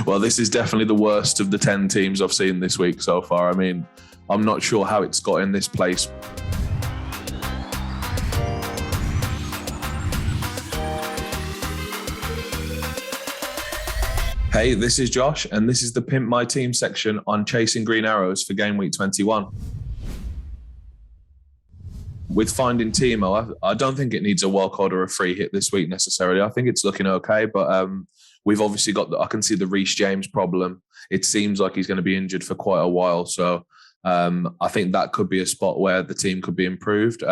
Well, this is definitely the worst of the 10 teams I've seen this week so far. I mean, I'm not sure how it's got in this place. Hey, this is Josh, and this is the Pimp My Team section on chasing green arrows for game week 21. With finding Timo, I don't think it needs a wildcard or a free hit this week necessarily. I think it's looking okay, but we've obviously got I can see the Reece James problem. It seems like he's going to be injured for quite a while, so I think that could be a spot where the team could be improved.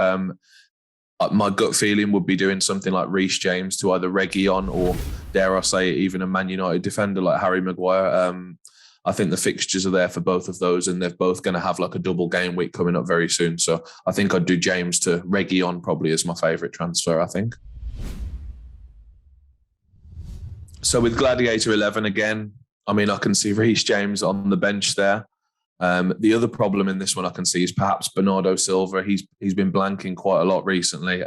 My gut feeling would be doing something like Reece James to either Reguilon or, dare I say, even a Man United defender like Harry Maguire. I think the fixtures are there for both of those, and they're both going to have like a double game week coming up very soon. So I think I'd do James to Reguilon probably as my favourite transfer, I think. So with Gladiator 11 again, I mean, I can see Reece James on the bench there. The other problem in this one I can see is perhaps Bernardo Silva. He's been blanking quite a lot recently.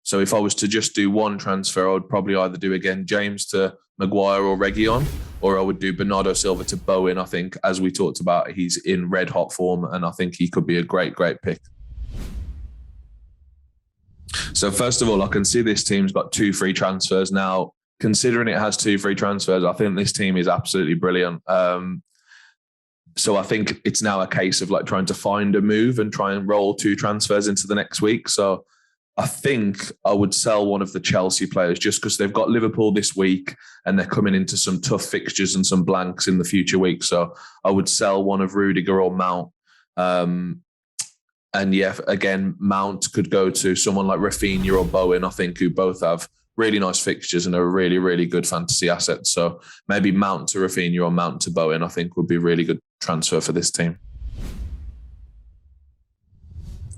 So if I was to just do one transfer, I would probably either do again James to Maguire or Reguilon, or I would do Bernardo Silva to Bowen. I think, as we talked about, he's in red hot form, and I think he could be a great pick. So first of all, I can see this team's got 2 free transfers now. Considering it has 2 free transfers, I think this team is absolutely brilliant. So I think it's now a case of like trying to find a move and try and roll 2 transfers into the next week. So I think I would sell one of the Chelsea players just because they've got Liverpool this week and they're coming into some tough fixtures and some blanks in the future weeks. So I would sell one of Rudiger or Mount. And yeah, again, Mount could go to someone like Rafinha or Bowen, I think, who both have really nice fixtures and are really, really good fantasy assets. So maybe Mount to Rafinha or Mount to Bowen, I think, would be a really good transfer for this team.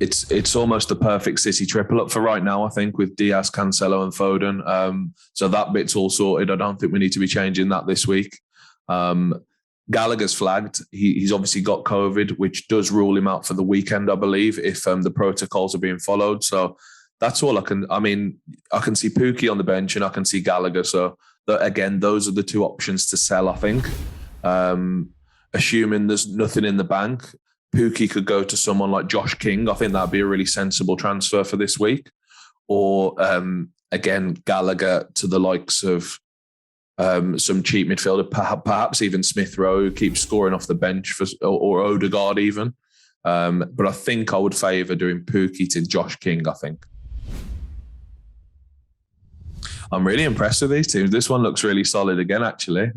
It's almost the perfect City triple up for right now, I think, with Diaz, Cancelo and Foden. So that bit's all sorted. I don't think we need to be changing that this week. Gallagher's flagged. He's obviously got COVID, which does rule him out for the weekend, I believe, if the protocols are being followed. So that's all I can see Pukki on the bench and I can see Gallagher. So again, those are the 2 options to sell, I think. Assuming there's nothing in the bank, Pukki could go to someone like Josh King. I think that'd be a really sensible transfer for this week. Or again, Gallagher to the likes of some cheap midfielder, perhaps even Smith Rowe, who keeps scoring off the bench, or Odegaard even. But I think I would favour doing Pukki to Josh King, I think. I'm really impressed with these teams. This one looks really solid again, actually.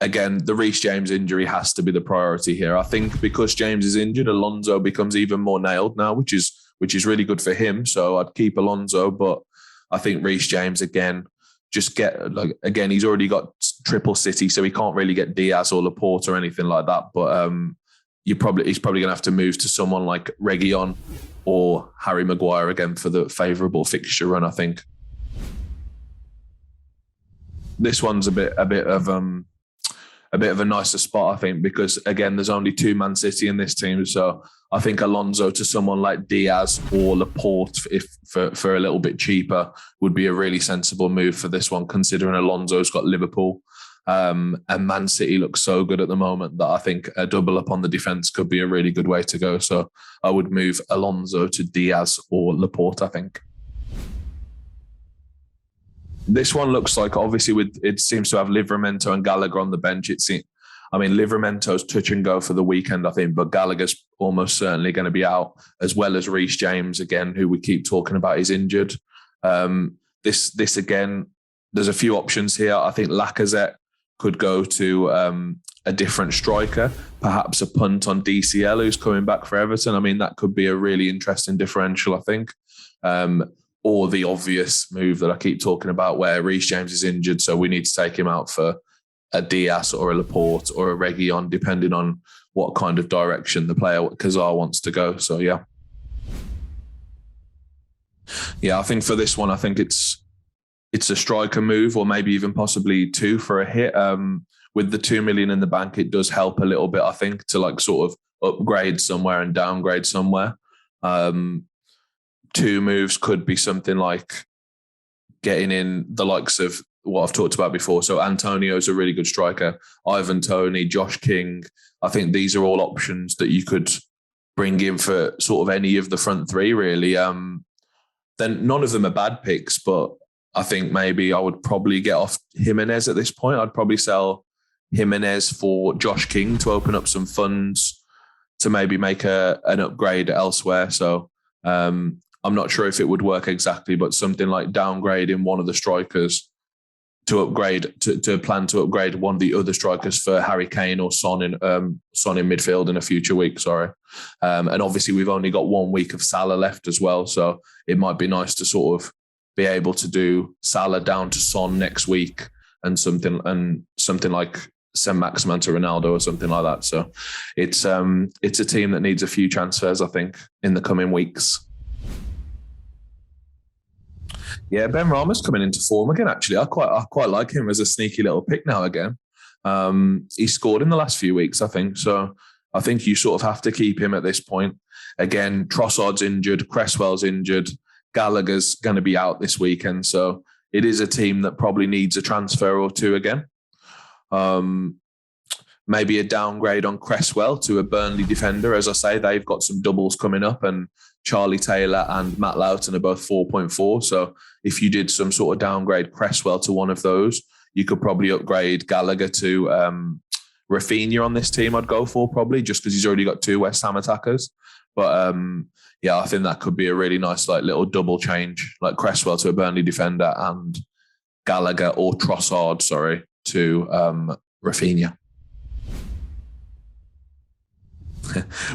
Again, the Reece James injury has to be the priority here. I think because James is injured, Alonso becomes even more nailed now, which is really good for him. So I'd keep Alonso, but I think Reece James again, he's already got triple City, so he can't really get Diaz or Laporte or anything like that. But he's probably going to have to move to someone like Reguilon or Harry Maguire again for the favourable fixture run, I think. This one's a bit of a nicer spot, I think, because again, there's only 2 Man City in this team. So I think Alonso to someone like Diaz or Laporte, if for a little bit cheaper, would be a really sensible move for this one, considering Alonso's got Liverpool. And Man City looks so good at the moment that I think a double up on the defence could be a really good way to go. So I would move Alonso to Diaz or Laporte, I think. This one looks like, obviously, it seems to have Livramento and Gallagher on the bench. Livramento's touch and go for the weekend, I think, but Gallagher's almost certainly going to be out, as well as Reece James, again, who we keep talking about is injured. This again, there's a few options here. I think Lacazette could go to a different striker, perhaps a punt on DCL, who's coming back for Everton. I mean, that could be a really interesting differential, I think. Or the obvious move that I keep talking about where Reece James is injured, so we need to take him out for a Diaz or a Laporte or a Reguilon, depending on what kind of direction the player, Kazaar, wants to go. So, yeah. Yeah, I think for this one, I think it's a striker move, or maybe even possibly 2 for a hit. With the 2 million in the bank, it does help a little bit, I think, to like sort of upgrade somewhere and downgrade somewhere. 2 moves could be something like getting in the likes of what I've talked about before. So Antonio's a really good striker. Ivan Toney, Josh King. I think these are all options that you could bring in for sort of any of the front three, really. Then none of them are bad picks, but I think maybe I would probably get off Jimenez at this point. I'd probably sell Jimenez for Josh King to open up some funds to maybe make an upgrade elsewhere. So I'm not sure if it would work exactly, but something like downgrading one of the strikers to upgrade to plan to upgrade one of the other strikers for Harry Kane or Son in midfield in a future week. Sorry, and obviously we've only got 1 week of Salah left as well, so it might be nice to sort of be able to do Salah down to Son next week and something like send Maximan to Ronaldo or something like that. So it's a team that needs a few transfers, I think, in the coming weeks. Yeah, Ben Rama's coming into form again. Actually, I quite like him as a sneaky little pick now again. He scored in the last few weeks, I think. So I think you sort of have to keep him at this point. Again, Trossard's injured, Cresswell's injured, Gallagher's going to be out this weekend. So it is a team that probably needs a transfer or two again. Maybe a downgrade on Cresswell to a Burnley defender. As I say, they've got some doubles coming up, and Charlie Taylor and Matt Loughton are both 4.4. So if you did some sort of downgrade Cresswell to one of those, you could probably upgrade Gallagher to Rafinha on this team. I'd go for probably just because he's already got 2 West Ham attackers. But yeah, I think that could be a really nice like little double change, like Cresswell to a Burnley defender and Gallagher or Trossard, to Rafinha.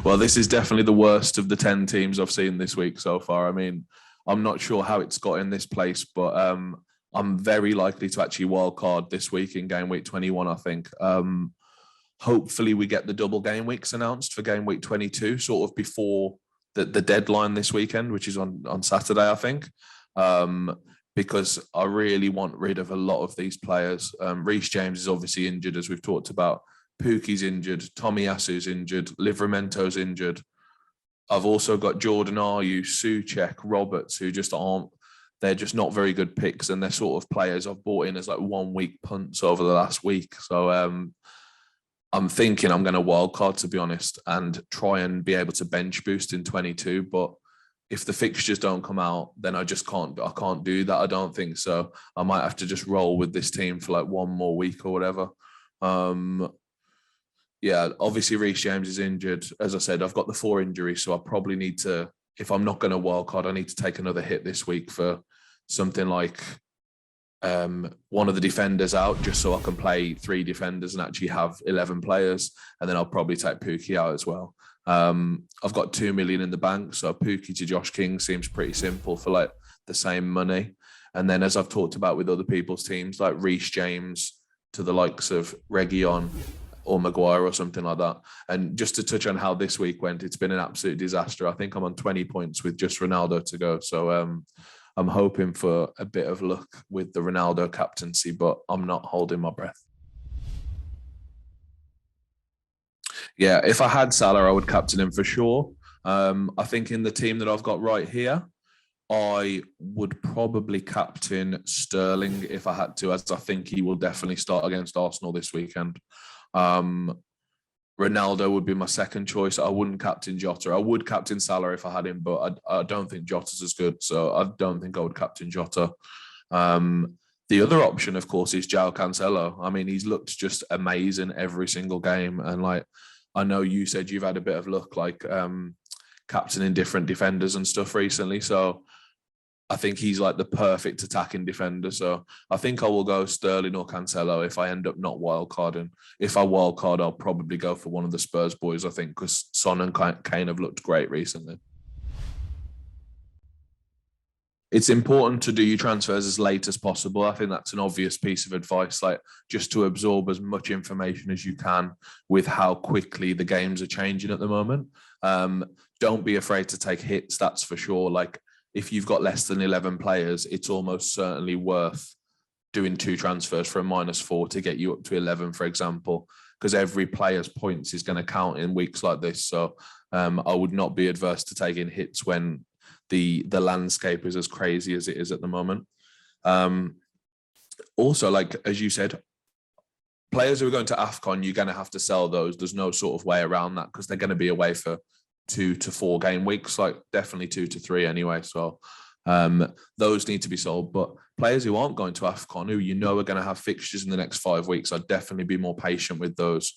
Well, this is definitely the worst of the 10 teams I've seen this week so far. I mean, I'm not sure how it's got in this place, but I'm very likely to actually wildcard this week in game week 21, I think. Hopefully we get the double game weeks announced for game week 22, sort of before the deadline this weekend, which is on Saturday, I think. Because I really want rid of a lot of these players. Reece James is obviously injured, as we've talked about. Pukki's injured. Tomiyasu's injured. Livramento's injured. I've also got Jordan Ayew, Souček, Roberts, who just aren't. They're just not very good picks, and they're sort of players I've bought in as like 1 week punts over the last week. So I'm thinking I'm going to wildcard, to be honest, and try and be able to bench boost in 22. But if the fixtures don't come out, then I just can't. I can't do that. I don't think so. I might have to just roll with this team for like 1 more week or whatever. Yeah, obviously Reece James is injured. As I said, I've got the 4 injuries, so I probably need to, if I'm not going to wildcard, I need to take another hit this week for something like one of the defenders out, just so I can play 3 defenders and actually have 11 players. And then I'll probably take Pukki out as well. I've got 2 million in the bank, so Pukki to Josh King seems pretty simple for like the same money. And then, as I've talked about with other people's teams, like Reece James to the likes of Reguilon or Maguire or something like that. And just to touch on how this week went, it's been an absolute disaster. I think I'm on 20 points with just Ronaldo to go. So I'm hoping for a bit of luck with the Ronaldo captaincy, but I'm not holding my breath. Yeah, if I had Salah, I would captain him for sure. I think in the team that I've got right here, I would probably captain Sterling if I had to, as I think he will definitely start against Arsenal this weekend. Ronaldo would be my second choice. I wouldn't captain Jota. I would captain Salah if I had him, but I don't think Jota's as good, so I don't think I would captain Jota. The other option, of course, is João Cancelo. I mean, he's looked just amazing every single game, and like I know you said you've had a bit of luck, like captaining different defenders and stuff recently, so I think he's like the perfect attacking defender. So I think I will go Sterling or Cancelo if I end up not wildcarding. If I wildcard, I'll probably go for one of the Spurs boys, I think, because Son and Kane have looked great recently. It's important to do your transfers as late as possible. I think that's an obvious piece of advice, like just to absorb as much information as you can with how quickly the games are changing at the moment. Don't be afraid to take hits, that's for sure. Like, if you've got less than 11 players, it's almost certainly worth doing 2 transfers for a -4 to get you up to 11, for example, because every player's points is going to count in weeks like this. So I would not be adverse to taking hits when the landscape is as crazy as it is at the moment. Also, like, as you said, players who are going to AFCON, you're going to have to sell those. There's no sort of way around that because they're going to be away for 2 to 4 game weeks, like definitely 2 to 3 anyway. So those need to be sold. But players who aren't going to AFCON, who you know are going to have fixtures in the next 5 weeks, I'd definitely be more patient with those.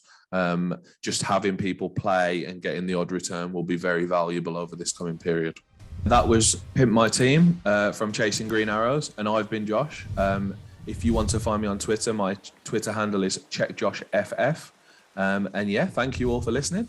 Just having people play and getting the odd return will be very valuable over this coming period. That was Pimp My Team from Chasing Green Arrows, and I've been Josh. If you want to find me on Twitter, my Twitter handle is CheckJoshFF. And yeah, thank you all for listening.